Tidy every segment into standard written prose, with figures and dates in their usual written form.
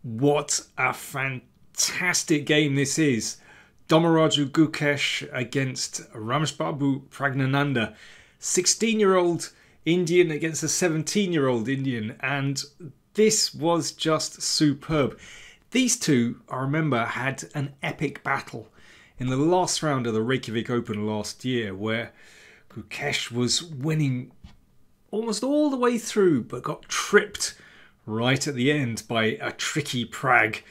What a fantastic game this is. Domaraju Gukesh against Rameshbabu Praggnanandhaa. 16-year-old Indian against a 17-year-old Indian. And this was just superb. These two, I remember, had an epic battle in the last round of the Reykjavik Open last year, where Gukesh was winning almost all the way through, but got tripped right at the end by a tricky Pragg.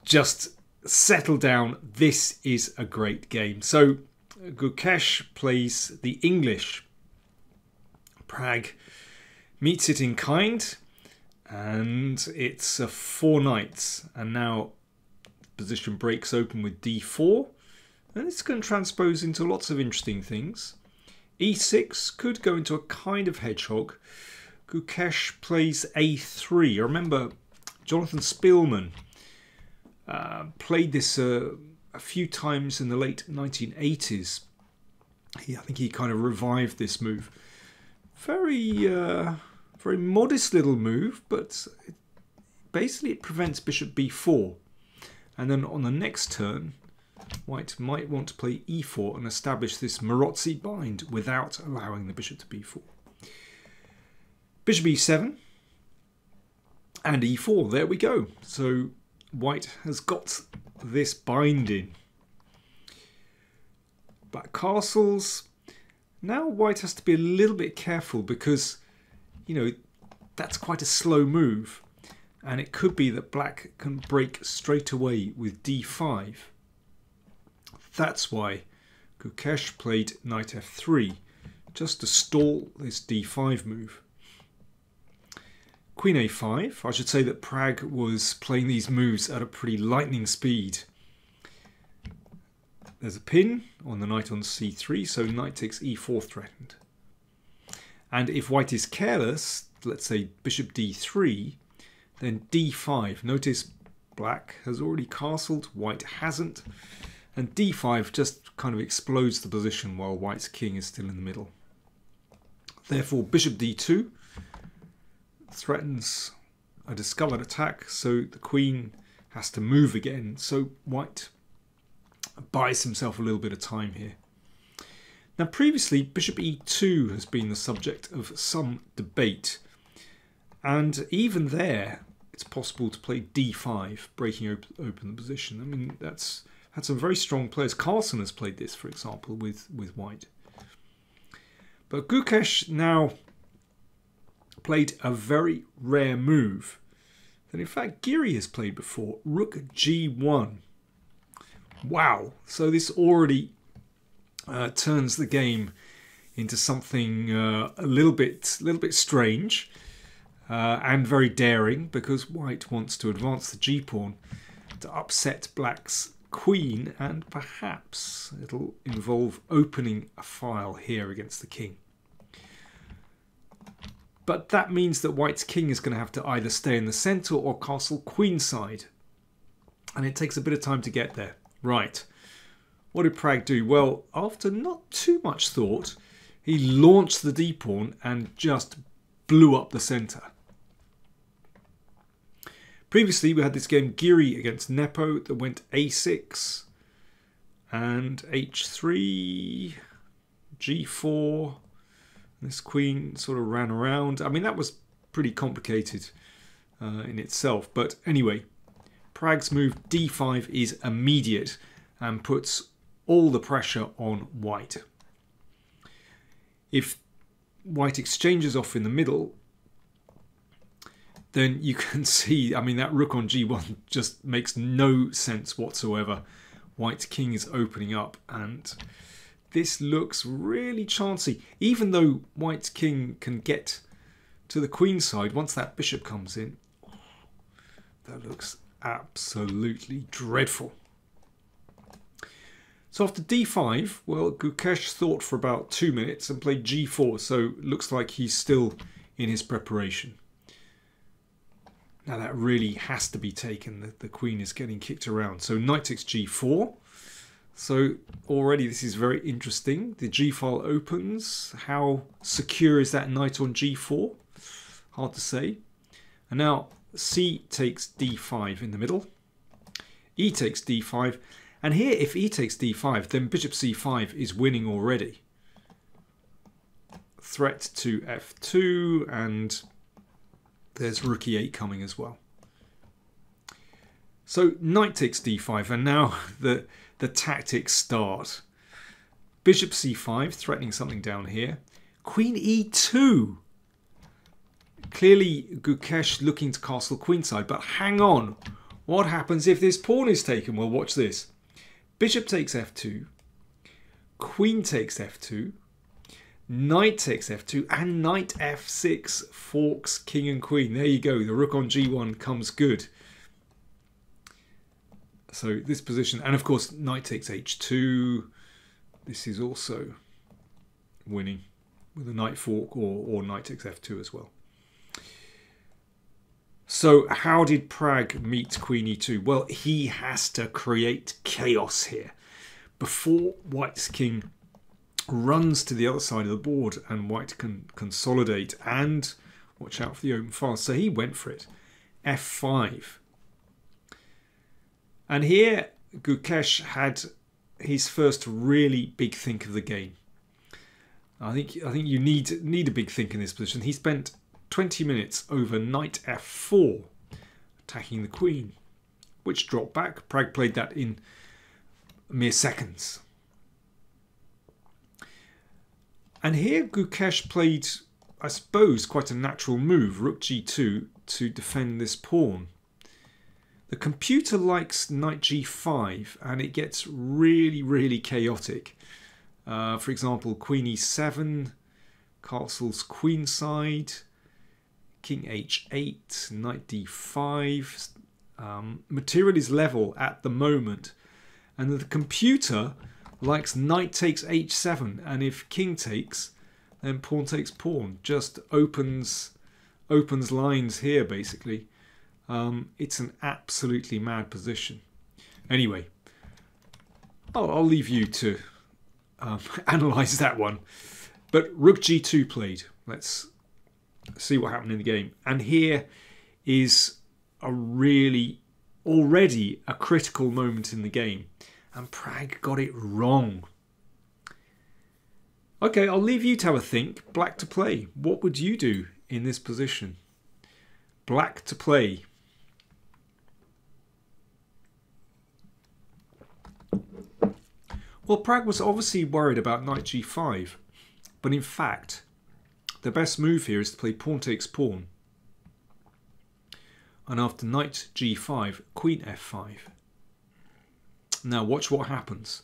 Just settle down. This is a great game. So Gukesh plays the English. Pragg meets it in kind, and it's a 4 knights. And now the position breaks open with d4, and it's going to transpose into lots of interesting things. e6 could go into a kind of hedgehog. Gukesh plays a3. I remember Jonathan Spielman played this a few times in the late 1980s. I think he kind of revived this move. Very modest little move, but basically it prevents bishop b4. And then on the next turn, white might want to play e4 and establish this Marozzi bind without allowing the bishop to b4. Bishop e7 and e4. There we go. So white has got this binding. Black castles. Now white has to be a little bit careful because, you know, that's quite a slow move. And it could be that black can break straight away with d5. That's why Gukesh played knight f3, just to stall this d5 move. Queen a5. I should say that Pragg was playing these moves at a pretty lightning speed. There's a pin on the knight on c3, so knight takes e4 threatened. And if white is careless, let's say bishop d3, then d5. Notice black has already castled, white hasn't. And d5 just kind of explodes the position while white's king is still in the middle. Therefore, bishop d2 threatens a discovered attack, so the queen has to move again. So white buys himself a little bit of time here. Now previously, bishop e2 has been the subject of some debate. And even there, it's possible to play d5, breaking open the position. I mean, that's had some very strong players. Carlsen has played this, for example, with white. But Gukesh now played a very rare move that in fact Giri has played before. Rook g1. Wow. So this already turns the game into something a little bit strange and very daring, because white wants to advance the g-pawn to upset black's queen, and perhaps it'll involve opening a file here against the king. But that means that white's king is going to have to either stay in the centre or castle queenside. And it takes a bit of time to get there. Right. What did Pragg do? Well, after not too much thought, he launched the d-pawn and just blew up the centre. Previously, we had this game Giri against Nepo that went a6 and h3, g4. This queen sort of ran around. I mean, that was pretty complicated in itself. But anyway, Pragg's move d5 is immediate and puts all the pressure on white. If white exchanges off in the middle, then you can see, I mean, that rook on g1 just makes no sense whatsoever. White's king is opening up, and this looks really chancy. Even though white's king can get to the queen side, once that bishop comes in, that looks absolutely dreadful. So after d5, well, Gukesh thought for about 2 minutes and played g4, so looks like he's still in his preparation. Now that really has to be taken. The queen is getting kicked around. So knight takes g4. So already this is very interesting. The g-file opens. How secure is that knight on g4? Hard to say. And now c takes d5 in the middle, e takes d5, and here if e takes d5, then bishop c5 is winning already. Threat to f2, and there's rook e8 coming as well. So knight takes d5, and now the tactics start. Bishop c5, threatening something down here. Queen e2. Clearly Gukesh looking to castle queenside, but hang on. What happens if this pawn is taken? Well, watch this. Bishop takes f2. Queen takes f2. Knight takes f2, and knight f6 forks king and queen. There you go. The rook on g1 comes good. So this position, and of course knight takes h2. This is also winning with a knight fork, or knight takes f2 as well. So how did Pragg meet queen e2? Well, he has to create chaos here before white's king runs to the other side of the board and white can consolidate and watch out for the open file. So he went for it. f5. And here Gukesh had his first really big think of the game. I think you need a big think in this position. He spent 20 minutes over knight f4 attacking the queen, which dropped back. Pragg played that in mere seconds. And here Gukesh played, I suppose, quite a natural move, rook g2, to defend this pawn. The computer likes knight g5, and it gets really, really chaotic. For example, queen e7, castles queenside, king h8, knight d5. Material is level at the moment, and the computer likes knight takes h7, and if king takes, then pawn takes pawn. Just opens lines here, basically. It's an absolutely mad position. Anyway, I'll leave you to analyse that one. But rook g2 played. Let's see what happened in the game. And here is already a critical moment in the game. And Pragg got it wrong. Okay, I'll leave you to have a think. Black to play. What would you do in this position? Black to play. Well, Pragg was obviously worried about knight g5. But in fact, the best move here is to play pawn takes pawn. And after knight g5, queen f5. Now watch what happens.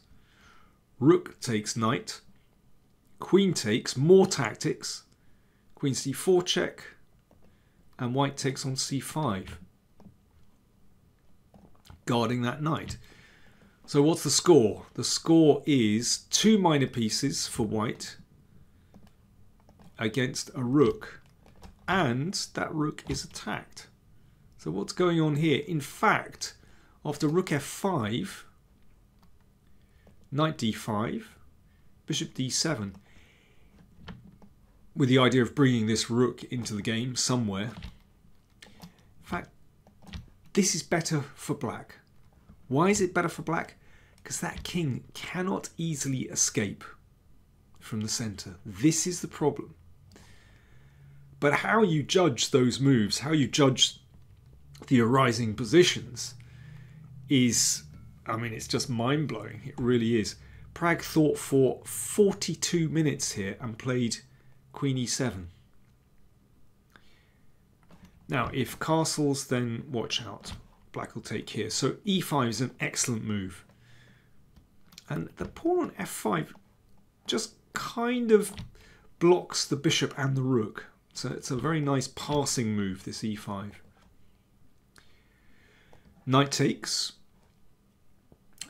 Rook takes knight. Queen takes, more tactics. Queen c4 check. And white takes on c5. Guarding that knight. So what's the score? The score is 2 minor pieces for white against a rook. And that rook is attacked. So what's going on here? In fact, after rook f5, knight d5, bishop d7, with the idea of bringing this rook into the game somewhere. In fact, this is better for black. Why is it better for black? Because that king cannot easily escape from the centre. This is the problem. But how you judge those moves, how you judge the arising positions is, I mean, it's just mind-blowing. It really is. Pragg thought for 42 minutes here and played queen e7. Now, if castles, then watch out. Black will take here. So e5 is an excellent move. And the pawn on f5 just kind of blocks the bishop and the rook. So it's a very nice passing move, this e5. Knight takes.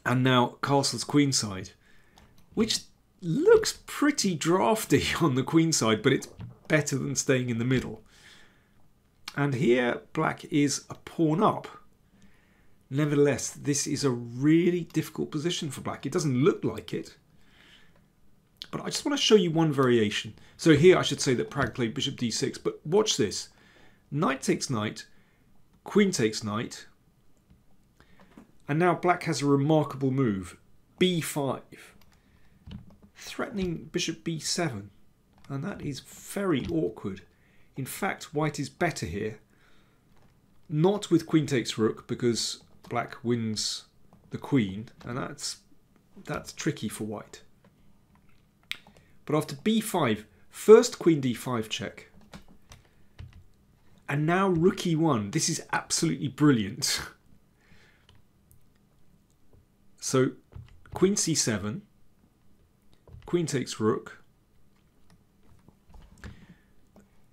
And now castles queenside, which looks pretty drafty on the queenside, but it's better than staying in the middle. And here black is a pawn up. Nevertheless, this is a really difficult position for black. It doesn't look like it. But I just want to show you one variation. So here I should say that Pragg played bishop d6, but watch this. Knight takes knight, queen takes knight. And now black has a remarkable move, b5, threatening bishop b7. And that is very awkward. In fact, white is better here. Not with queen takes rook, because black wins the queen, and that's tricky for white. But after b5, first queen d5 check. And now rook e1. This is absolutely brilliant. So queen c7, queen takes rook.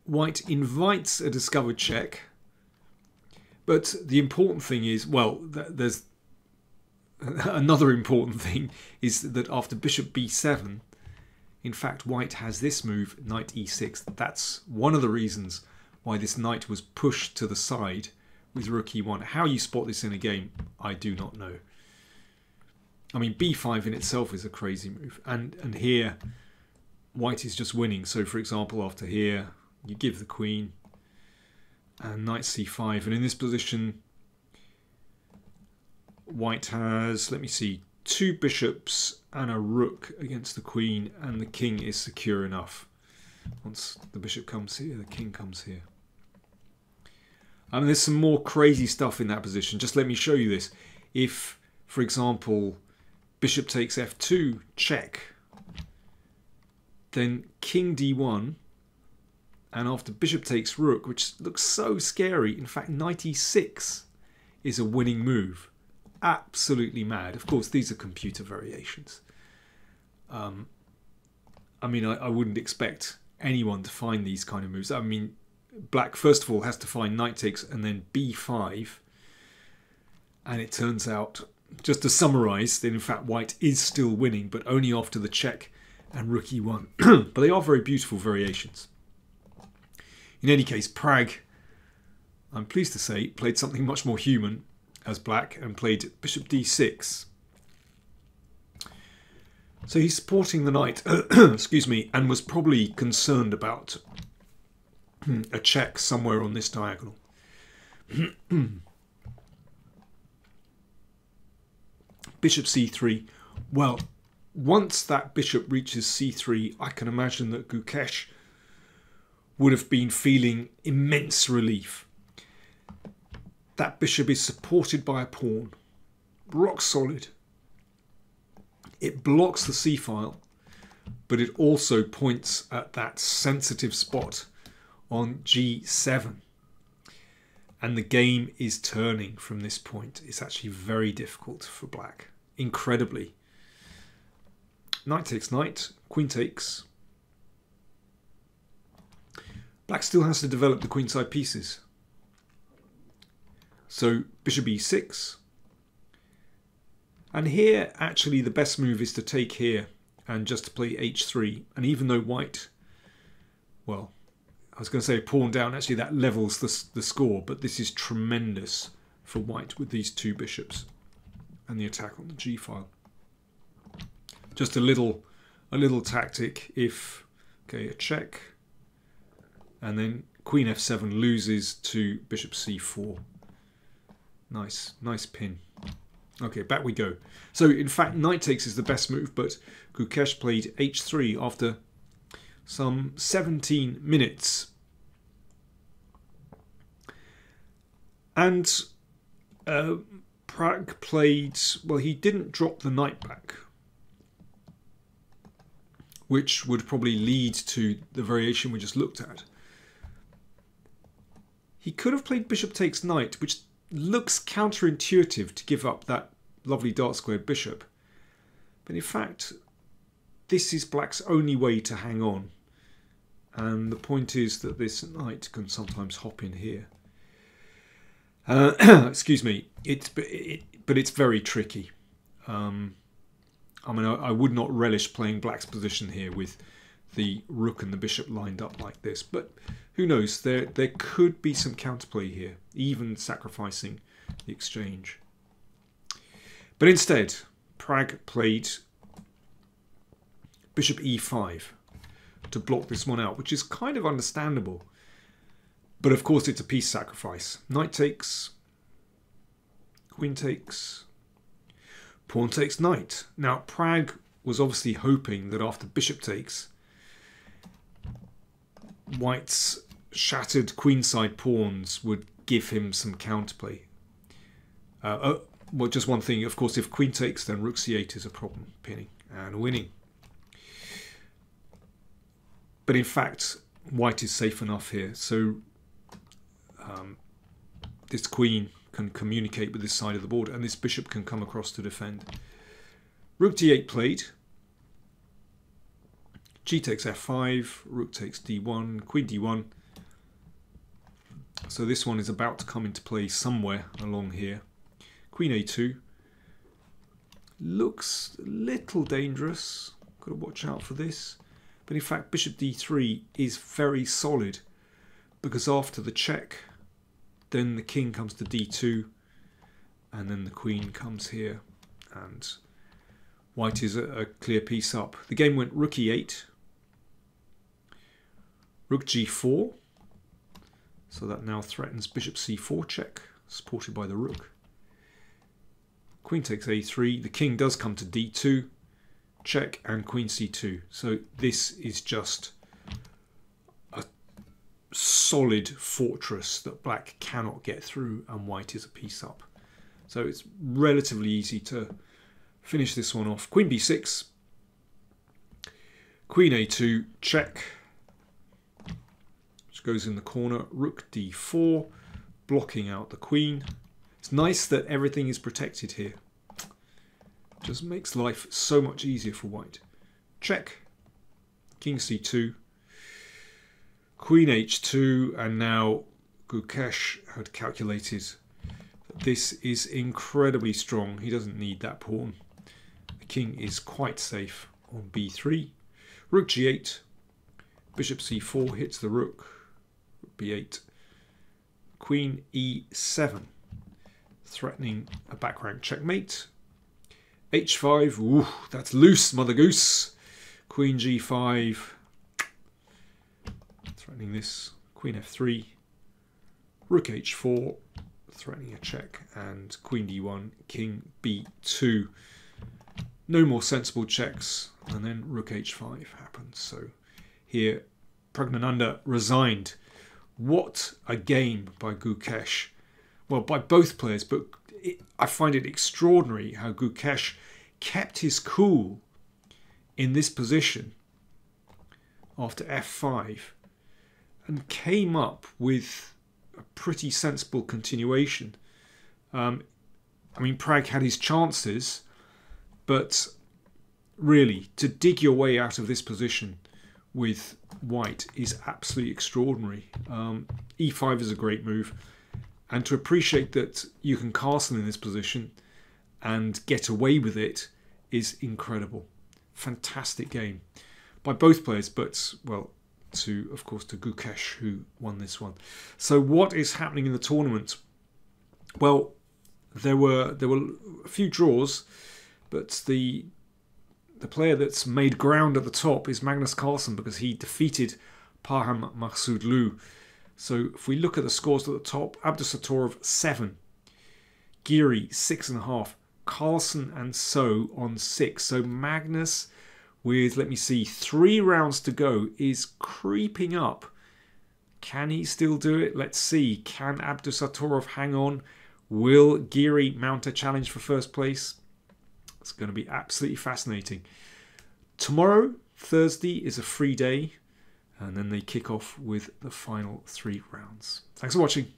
White invites a discovered check. But the important thing is, well, there's another important thing is that after bishop b7, in fact, white has this move, knight e6. That's one of the reasons why this knight was pushed to the side with rook e1. How you spot this in a game, I do not know. I mean, b5 in itself is a crazy move. And here, white is just winning. So, for example, after here, you give the queen and knight c5. And in this position, white has, let me see, 2 bishops and a rook against the queen, and the king is secure enough. Once the bishop comes here, the king comes here. I mean, there's some more crazy stuff in that position. Just let me show you this. If, for example, bishop takes f2, check, then king d1, and after bishop takes rook, which looks so scary, in fact, knight e6 is a winning move. Absolutely mad. Of course, these are computer variations. I mean, I wouldn't expect anyone to find these kind of moves. I mean, black, first of all, has to find knight takes and then b5. And it turns out, just to summarise, that in fact white is still winning, but only after the check and rook e1. But they are very beautiful variations. In any case, Pragg, I'm pleased to say, played something much more human as black and played bishop d6. So he's supporting the knight, excuse me, and was probably concerned about a check somewhere on this diagonal. Bishop c3. Well, once that bishop reaches c3, I can imagine that Gukesh would have been feeling immense relief. That bishop is supported by a pawn, rock solid. It blocks the c-file, but it also points at that sensitive spot on g7. And the game is turning from this point. It's actually very difficult for black, incredibly. Knight takes knight, queen takes. Black still has to develop the queenside pieces. So bishop e6. And here, actually, the best move is to take here and just to play h3. And even though white, well, I was going to say pawn down, actually that levels the score, but this is tremendous for white with these 2 bishops and the attack on the g-file. Just a little tactic if, okay, a check, and then queen f7 loses to bishop c4. Nice pin. Okay, back we go. So in fact, knight takes is the best move, but Gukesh played h3 after some 17 minutes. And Pragg played, well, he didn't drop the knight back, which would probably lead to the variation we just looked at. He could have played bishop takes knight, which looks counterintuitive to give up that lovely dark squared bishop. But in fact, this is black's only way to hang on. And the point is that this knight can sometimes hop in here. Excuse me. But it's very tricky. I mean, I would not relish playing black's position here with the rook and the bishop lined up like this. But who knows? There could be some counterplay here, even sacrificing the exchange. But instead, Pragg played bishop e5 to block this one out, which is kind of understandable. But of course it's a piece sacrifice. Knight takes, queen takes, pawn takes knight. Now Pragg was obviously hoping that after bishop takes, white's shattered queenside pawns would give him some counterplay. Well, just one thing, of course, if queen takes, then rook c8 is a problem, pinning and winning. But in fact, white is safe enough here. So this queen can communicate with this side of the board, and this bishop can come across to defend. Rook d8 played. G takes f5, rook takes d1, queen d1. So this one is about to come into play somewhere along here. Queen a2. Looks a little dangerous. Got to watch out for this. But in fact, bishop d3 is very solid, because after the check, then the king comes to d2, and then the queen comes here, and white is a clear piece up. The game went rook e8, rook g4, so that now threatens bishop c4 check, supported by the rook. Queen takes a3, the king does come to d2, check, and queen c2. So this is just a solid fortress that black cannot get through, and white is a piece up. So it's relatively easy to finish this one off. Queen b6, queen a2, check, which goes in the corner. Rook d4, blocking out the queen. It's nice that everything is protected here. Just makes life so much easier for white. Check, king c2, queen h2, and now Gukesh had calculated that this is incredibly strong. He doesn't need that pawn. The king is quite safe on b3. Rook g8, bishop c4 hits the rook, rook b8, queen e7, threatening a back rank checkmate. h5, ooh, that's loose, mother goose. Queen g5, threatening this. Queen f3, rook h4, threatening a check, and queen d1, king b2. No more sensible checks, and then rook h5 happens. So here, Praggnanandhaa resigned. What a game by Gukesh. Well, by both players, but I find it extraordinary how Gukesh kept his cool in this position after f5 and came up with a pretty sensible continuation. I mean, Pragg had his chances, but really, to dig your way out of this position with white is absolutely extraordinary. E5 is a great move. And to appreciate that you can castle in this position and get away with it is incredible. Fantastic game by both players, but, well, of course, to Gukesh, who won this one. So what is happening in the tournament? Well, there were a few draws, but the player that's made ground at the top is Magnus Carlsen, because he defeated Parham Maghsoodloo. So if we look at the scores at the top, Abdusattorov 7, Giri 6.5, Carlsen and So on 6. So Magnus, with, let me see, 3 rounds to go, is creeping up. Can he still do it? Let's see. Can Abdusattorov hang on? Will Giri mount a challenge for first place? It's going to be absolutely fascinating. Tomorrow, Thursday, is a free day. And then they kick off with the final 3 rounds. Thanks for watching.